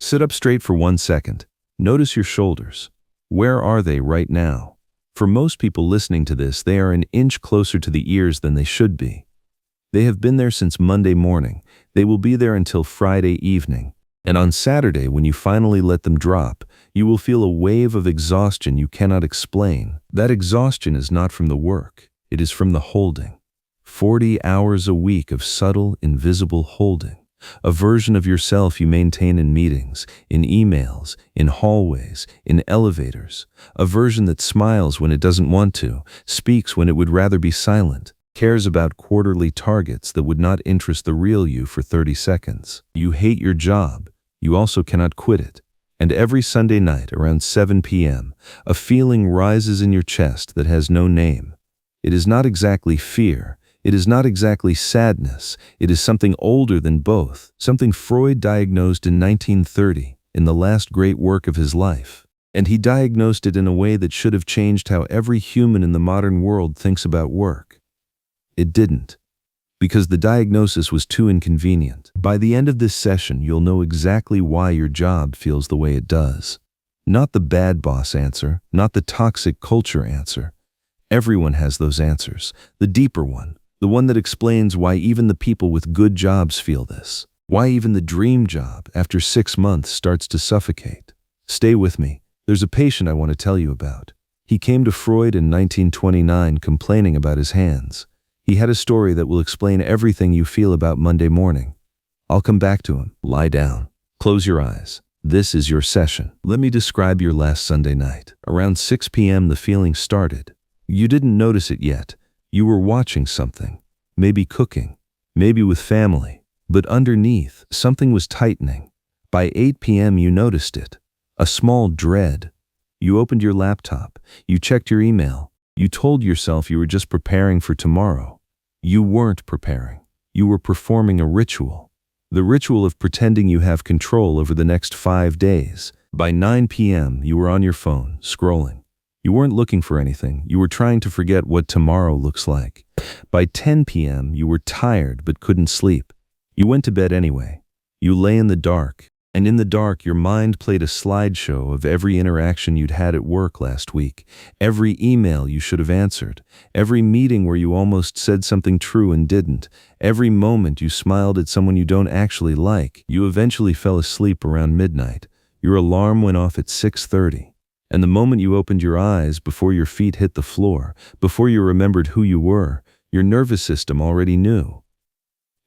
Sit up straight for 1 second. Notice your shoulders. Where are they right now? For most people listening to this, they are an inch closer to the ears than they should be. They have been there since Monday morning. They will be there until Friday evening. And on Saturday, when you finally let them drop, you will feel a wave of exhaustion you cannot explain. That exhaustion is not from the work. It is from the holding. 40 hours a week of subtle, invisible holding. A version of yourself you maintain in meetings, in emails, in hallways, in elevators. A version that smiles when it doesn't want to, speaks when it would rather be silent, cares about quarterly targets that would not interest the real you for 30 seconds. You hate your job. You also cannot quit it. And every Sunday night around 7 p.m., a feeling rises in your chest that has no name. It is not exactly fear. It is not exactly sadness. It is something older than both, something Freud diagnosed in 1930, in the last great work of his life. And he diagnosed it in a way that should have changed how every human in the modern world thinks about work. It didn't, because the diagnosis was too inconvenient. By the end of this session, you'll know exactly why your job feels the way it does. Not the bad boss answer, not the toxic culture answer. Everyone has those answers, the deeper one. The one that explains why even the people with good jobs feel this. Why even the dream job, after 6 months, starts to suffocate. Stay with me. There's a patient I want to tell you about. He came to Freud in 1929 complaining about his hands. He had a story that will explain everything you feel about Monday morning. I'll come back to him. Lie down. Close your eyes. This is your session. Let me describe your last Sunday night. Around 6 p.m. the feeling started. You didn't notice it yet. You were watching something, maybe cooking, maybe with family, but underneath, something was tightening. By 8 p.m. you noticed it, a small dread. You opened your laptop, you checked your email, you told yourself you were just preparing for tomorrow. You weren't preparing, you were performing a ritual. The ritual of pretending you have control over the next 5 days. By 9 p.m. you were on your phone, scrolling. You weren't looking for anything. You were trying to forget what tomorrow looks like. By 10 p.m., you were tired but couldn't sleep. You went to bed anyway. You lay in the dark, and in the dark, your mind played a slideshow of every interaction you'd had at work last week, every email you should have answered, every meeting where you almost said something true and didn't, every moment you smiled at someone you don't actually like. You eventually fell asleep around midnight. Your alarm went off at 6:30. And the moment you opened your eyes, before your feet hit the floor, before you remembered who you were, your nervous system already knew.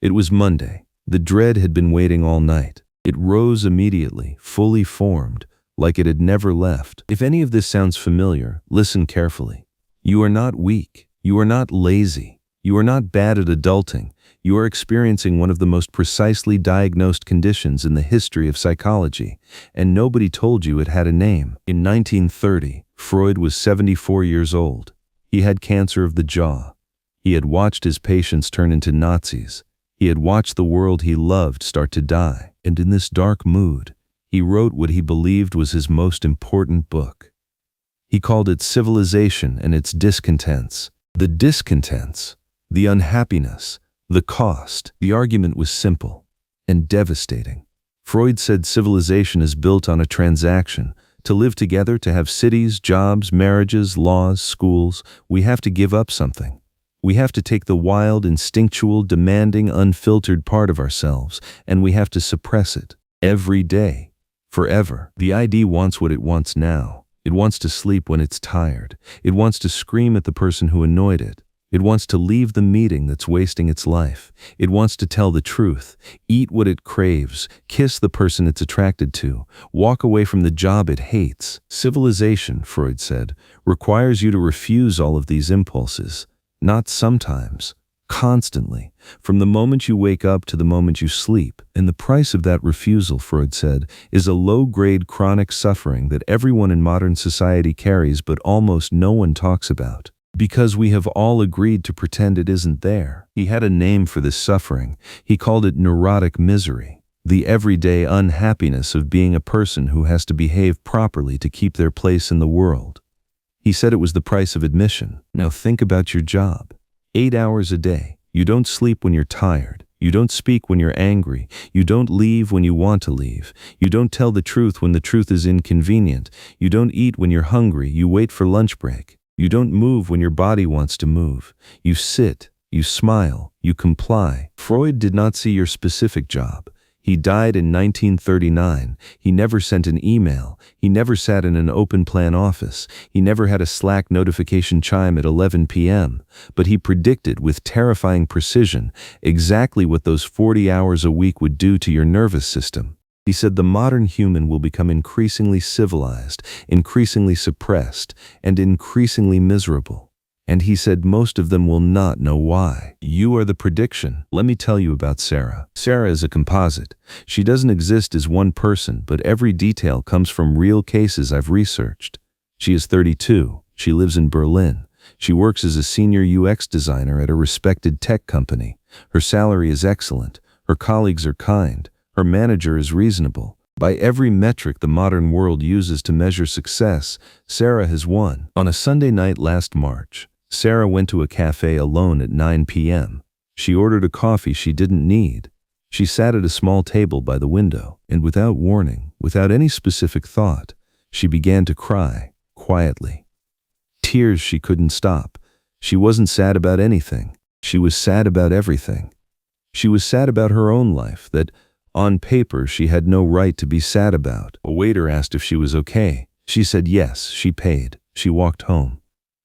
It was Monday. The dread had been waiting all night. It rose immediately, fully formed, like it had never left. If any of this sounds familiar, listen carefully. You are not weak. You are not lazy. You are not bad at adulting. You are experiencing one of the most precisely diagnosed conditions in the history of psychology, and nobody told you it had a name. In 1930, Freud was 74 years old. He had cancer of the jaw. He had watched his patients turn into Nazis. He had watched the world he loved start to die, and in this dark mood, he wrote what he believed was his most important book. He called it Civilization and Its Discontents. The discontents, the unhappiness, the cost. The argument was simple and devastating. Freud said civilization is built on a transaction. To live together, to have cities, jobs, marriages, laws, schools, we have to give up something. We have to take the wild, instinctual, demanding, unfiltered part of ourselves, and we have to suppress it every day, forever. The ID wants what it wants now. It wants to sleep when it's tired. It wants to scream at the person who annoyed it. It wants to leave the meeting that's wasting its life. It wants to tell the truth, eat what it craves, kiss the person it's attracted to, walk away from the job it hates. Civilization, Freud said, requires you to refuse all of these impulses. Not sometimes, constantly, from the moment you wake up to the moment you sleep. And the price of that refusal, Freud said, is a low-grade chronic suffering that everyone in modern society carries but almost no one talks about. Because we have all agreed to pretend it isn't there. He had a name for this suffering. He called it neurotic misery, the everyday unhappiness of being a person who has to behave properly to keep their place in the world. He said it was the price of admission. Now think about your job. 8 hours a day. You don't sleep when you're tired. You don't speak when you're angry. You don't leave when you want to leave. You don't tell the truth when the truth is inconvenient. You don't eat when you're hungry. You wait for lunch break. You don't move when your body wants to move. You sit, you smile, you comply. Freud did not see your specific job. He died in 1939. He never sent an email. He never sat in an open-plan office. He never had a Slack notification chime at 11 p.m. But he predicted with terrifying precision exactly what those 40 hours a week would do to your nervous system. He said the modern human will become increasingly civilized, increasingly suppressed, and increasingly miserable. And he said most of them will not know why. You are the prediction. Let me tell you about Sarah. Sarah is a composite. She doesn't exist as one person, but every detail comes from real cases I've researched. She is 32. She lives in Berlin. She works as a senior UX designer at a respected tech company. Her salary is excellent. Her colleagues are kind. Her manager is reasonable. By every metric the modern world uses to measure success, Sarah has won. On a Sunday night last March, Sarah went to a cafe alone at 9 p.m. She ordered a coffee she didn't need. She sat at a small table by the window, and without warning, without any specific thought, she began to cry, quietly. Tears she couldn't stop. She wasn't sad about anything. She was sad about everything. She was sad about her own life, that, on paper, she had no right to be sad about. A waiter asked if she was okay. She said yes, she paid. She walked home.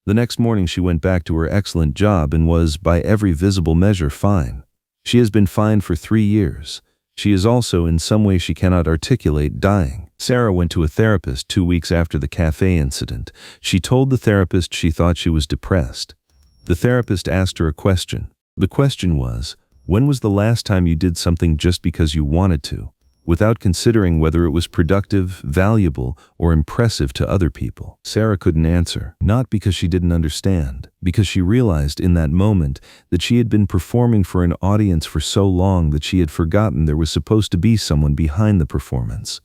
The next morning she went back to her excellent job and was, by every visible measure, fine. She has been fine for 3 years. She is also, in some way she cannot articulate, dying. Sarah went to a therapist 2 weeks after the cafe incident. She told the therapist she thought she was depressed. The therapist asked her a question. The question was, when was the last time you did something just because you wanted to, without considering whether it was productive, valuable, or impressive to other people? Sarah couldn't answer, not because she didn't understand, because she realized in that moment that she had been performing for an audience for so long that she had forgotten there was supposed to be someone behind the performance.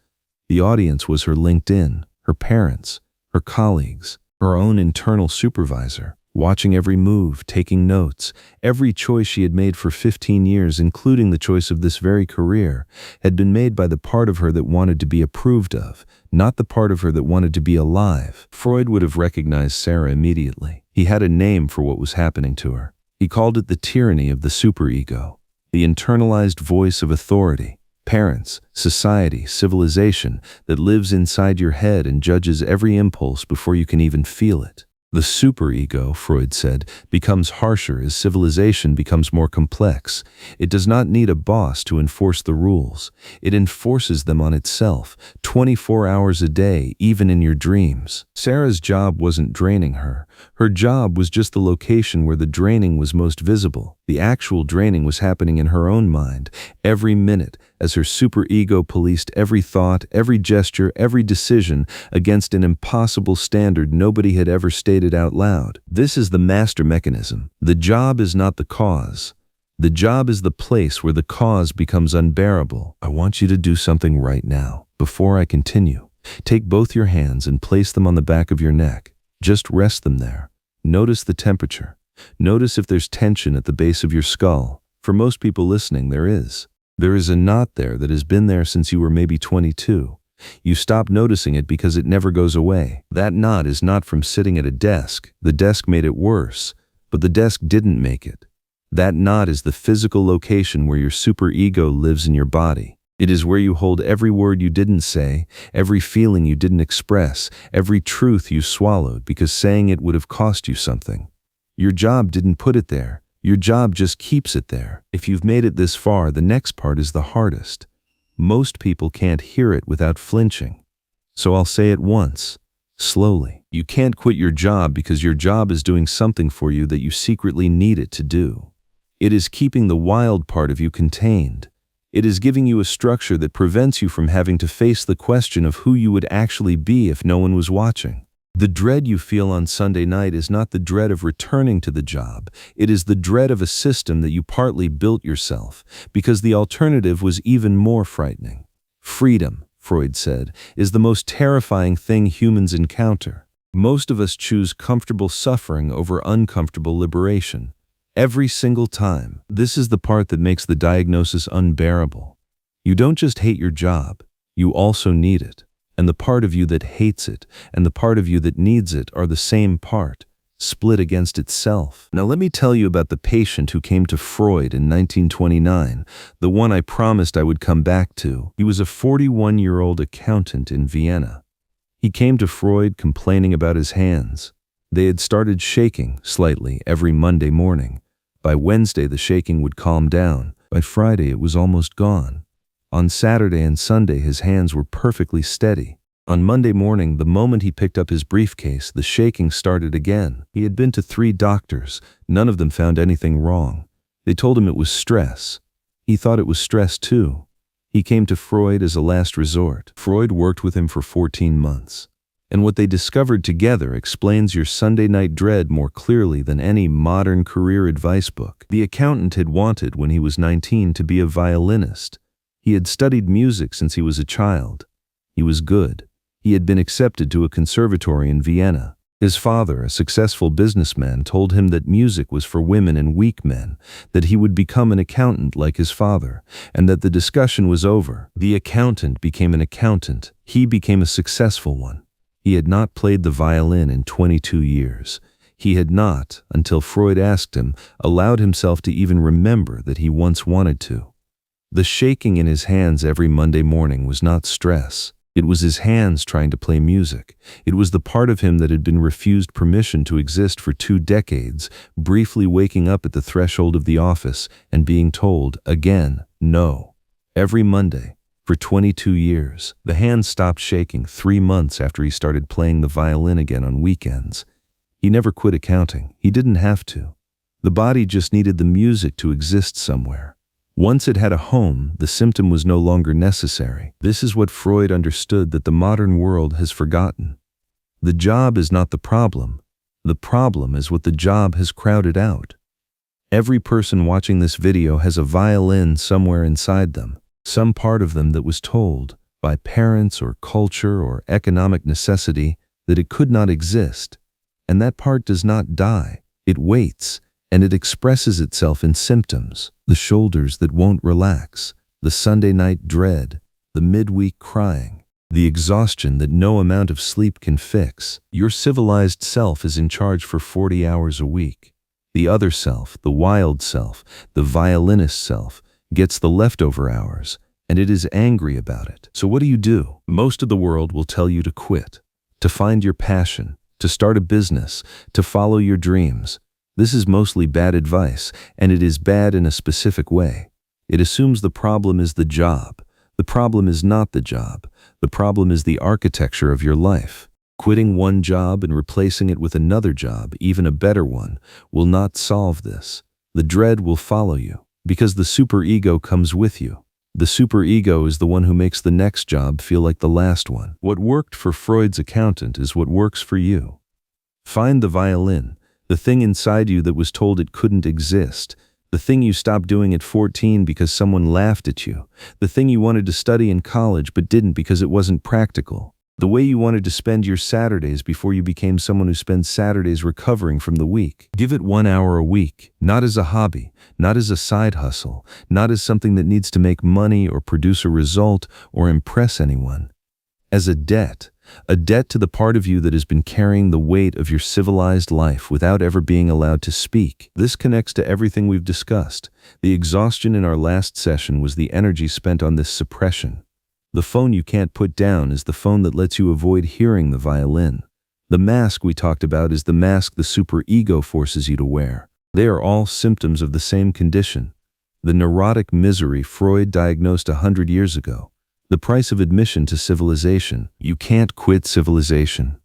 The audience was her LinkedIn, her parents, her colleagues, her own internal supervisor, watching every move, taking notes. Every choice she had made for 15 years, including the choice of this very career, had been made by the part of her that wanted to be approved of, not the part of her that wanted to be alive. Freud would have recognized Sarah immediately. He had a name for what was happening to her. He called it the tyranny of the superego, the internalized voice of authority, parents, society, civilization that lives inside your head and judges every impulse before you can even feel it. The superego, Freud said, becomes harsher as civilization becomes more complex. It does not need a boss to enforce the rules. It enforces them on itself, 24 hours a day, even in your dreams. Sarah's job wasn't draining her. Her job was just the location where the draining was most visible. The actual draining was happening in her own mind, every minute, as her superego policed every thought, every gesture, every decision against an impossible standard nobody had ever stated out loud. This is the master mechanism. The job is not the cause. The job is the place where the cause becomes unbearable. I want you to do something right now. Before I continue, take both your hands and place them on the back of your neck. Just rest them there. Notice the temperature. Notice if there's tension at the base of your skull. For most people listening, there is. There is a knot there that has been there since you were maybe 22. You stop noticing it because it never goes away. That knot is not from sitting at a desk. The desk made it worse, but the desk didn't make it. That knot is the physical location where your superego lives in your body. It is where you hold every word you didn't say, every feeling you didn't express, every truth you swallowed because saying it would have cost you something. Your job didn't put it there. Your job just keeps it there. If you've made it this far, the next part is the hardest. Most people can't hear it without flinching. So I'll say it once, slowly. You can't quit your job because your job is doing something for you that you secretly need it to do. It is keeping the wild part of you contained. It is giving you a structure that prevents you from having to face the question of who you would actually be if no one was watching. The dread you feel on Sunday night is not the dread of returning to the job. It is the dread of a system that you partly built yourself, because the alternative was even more frightening. Freedom, Freud said, is the most terrifying thing humans encounter. Most of us choose comfortable suffering over uncomfortable liberation. Every single time. This is the part that makes the diagnosis unbearable. You don't just hate your job, you also need it. And the part of you that hates it and the part of you that needs it are the same part, split against itself. Now let me tell you about the patient who came to Freud in 1929, the one I promised I would come back to. He was a 41-year-old accountant in Vienna. He came to Freud complaining about his hands. They had started shaking slightly every Monday morning. By Wednesday, the shaking would calm down. By Friday, it was almost gone. On Saturday and Sunday, his hands were perfectly steady. On Monday morning, the moment he picked up his briefcase, the shaking started again. He had been to 3 doctors. None of them found anything wrong. They told him it was stress. He thought it was stress too. He came to Freud as a last resort. Freud worked with him for 14 months. And what they discovered together explains your Sunday night dread more clearly than any modern career advice book. The accountant had wanted, when he was 19, to be a violinist. He had studied music since he was a child. He was good. He had been accepted to a conservatory in Vienna. His father, a successful businessman, told him that music was for women and weak men, that he would become an accountant like his father, and that the discussion was over. The accountant became an accountant. He became a successful one. He had not played the violin in 22 years. He had not, until Freud asked him, allowed himself to even remember that he once wanted to. The shaking in his hands every Monday morning was not stress. It was his hands trying to play music. It was the part of him that had been refused permission to exist for 2 decades, briefly waking up at the threshold of the office and being told, again, no. Every Monday, for 22 years, the hands stopped shaking 3 months after he started playing the violin again on weekends. He never quit accounting. He didn't have to. The body just needed the music to exist somewhere. Once it had a home, the symptom was no longer necessary. This is what Freud understood that the modern world has forgotten. The job is not the problem. The problem is what the job has crowded out. Every person watching this video has a violin somewhere inside them, some part of them that was told, by parents or culture or economic necessity, that it could not exist. And that part does not die. It waits. And it expresses itself in symptoms, the shoulders that won't relax, the Sunday night dread, the midweek crying, the exhaustion that no amount of sleep can fix. Your civilized self is in charge for 40 hours a week. The other self, the wild self, the violinist self, gets the leftover hours, and it is angry about it. So what do? Most of the world will tell you to quit, to find your passion, to start a business, to follow your dreams. This is mostly bad advice, and it is bad in a specific way. It assumes the problem is the job. The problem is not the job. The problem is the architecture of your life. Quitting one job and replacing it with another job, even a better one, will not solve this. The dread will follow you, because the superego comes with you. The superego is the one who makes the next job feel like the last one. What worked for Freud's accountant is what works for you. Find the violin. The thing inside you that was told it couldn't exist. The thing you stopped doing at 14 because someone laughed at you. The thing you wanted to study in college but didn't because it wasn't practical. The way you wanted to spend your Saturdays before you became someone who spends Saturdays recovering from the week. Give it 1 hour a week, not as a hobby, not as a side hustle, not as something that needs to make money or produce a result or impress anyone. As a debt to the part of you that has been carrying the weight of your civilized life without ever being allowed to speak. This connects to everything we've discussed. The exhaustion in our last session was the energy spent on this suppression. The phone you can't put down is the phone that lets you avoid hearing the violin. The mask we talked about is the mask the superego forces you to wear. They are all symptoms of the same condition. The neurotic misery Freud diagnosed 100 years ago. The price of admission to civilization. You can't quit civilization.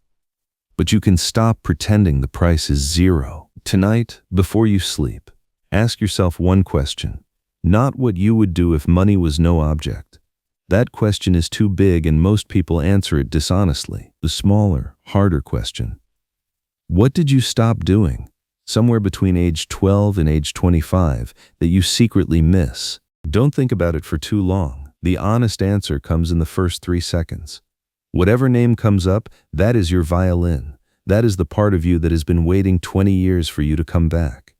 But you can stop pretending the price is 0. Tonight, before you sleep, ask yourself one question. Not what you would do if money was no object. That question is too big and most people answer it dishonestly. The smaller, harder question. What did you stop doing, somewhere between age 12 and age 25, that you secretly miss? Don't think about it for too long. The honest answer comes in the first 3 seconds. Whatever name comes up, that is your violin. That is the part of you that has been waiting 20 years for you to come back.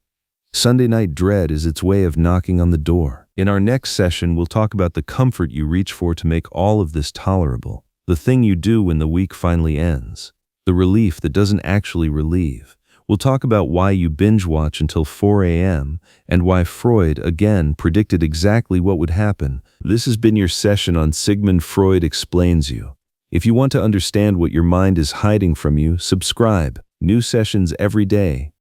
Sunday night dread is its way of knocking on the door. In our next session, we'll talk about the comfort you reach for to make all of this tolerable, the thing you do when the week finally ends, the relief that doesn't actually relieve. We'll talk about why you binge watch until 4 a.m. and why Freud, again, predicted exactly what would happen. This has been your session on Sigmund Freud Explains You. If you want to understand what your mind is hiding from you, subscribe. New sessions every day.